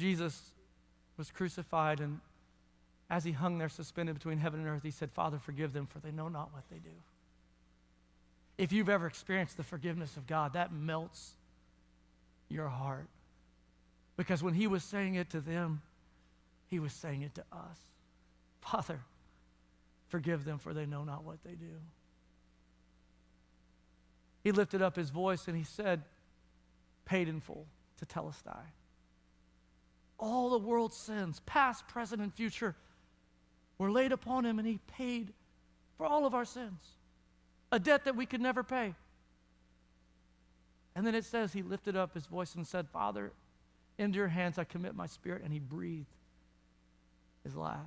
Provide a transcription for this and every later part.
Jesus was crucified, and as he hung there suspended between heaven and earth, he said, Father, forgive them, for they know not what they do. If you've ever experienced the forgiveness of God, that melts your heart. Because when he was saying it to them, he was saying it to us. Father, forgive them, for they know not what they do. He lifted up his voice and he said, paid in full, tetelestai. All the world's sins, past, present, and future, were laid upon him, and he paid for all of our sins, a debt that we could never pay. And then it says he lifted up his voice and said, Father, into your hands I commit my spirit, and he breathed his last.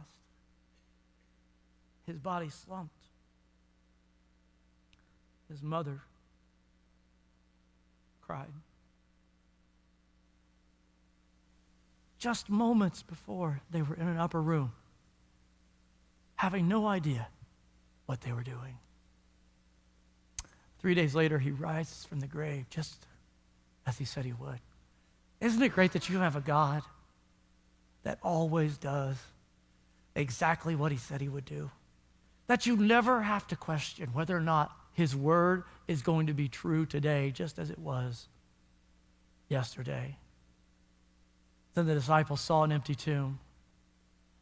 His body slumped. His mother cried. Just moments before, they were in an upper room, having no idea what they were doing. 3 days later, he rises from the grave, just as he said he would. Isn't it great that you have a God that always does exactly what he said he would do? That you never have to question whether or not his word is going to be true today, just as it was yesterday. Then the disciples saw an empty tomb,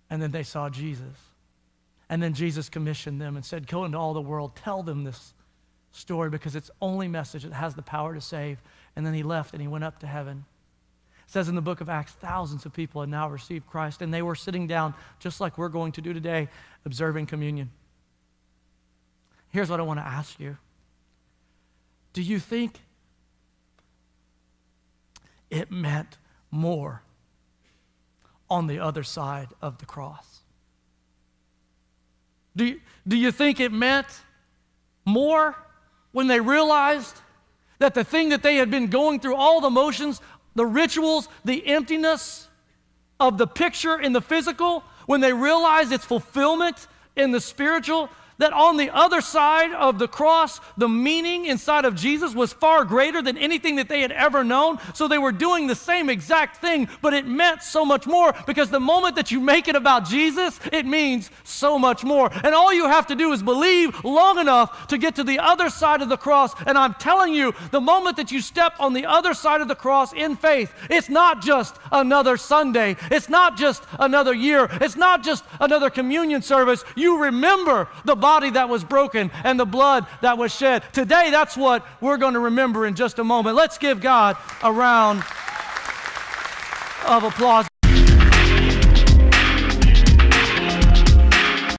and then they saw Jesus. And then Jesus commissioned them and said, go into all the world, tell them this story, because it's the only message that has the power to save. And then he left and he went up to heaven. It says in the book of Acts, thousands of people had now received Christ, and they were sitting down just like we're going to do today, observing communion. Here's what I want to ask you. Do you think it meant more on the other side of the cross? Do you think it meant more when they realized that the thing that they had been going through, all the motions, the rituals, the emptiness of the picture in the physical, when they realized its fulfillment in the spiritual, that on the other side of the cross, the meaning inside of Jesus was far greater than anything that they had ever known. So they were doing the same exact thing, but it meant so much more, because the moment that you make it about Jesus, it means so much more. And all you have to do is believe long enough to get to the other side of the cross. And I'm telling you, the moment that you step on the other side of the cross in faith, it's not just another Sunday. It's not just another year. It's not just another communion service. You remember the body that was broken and the blood that was shed. Today, that's what we're going to remember in just a moment. Let's give God a round of applause.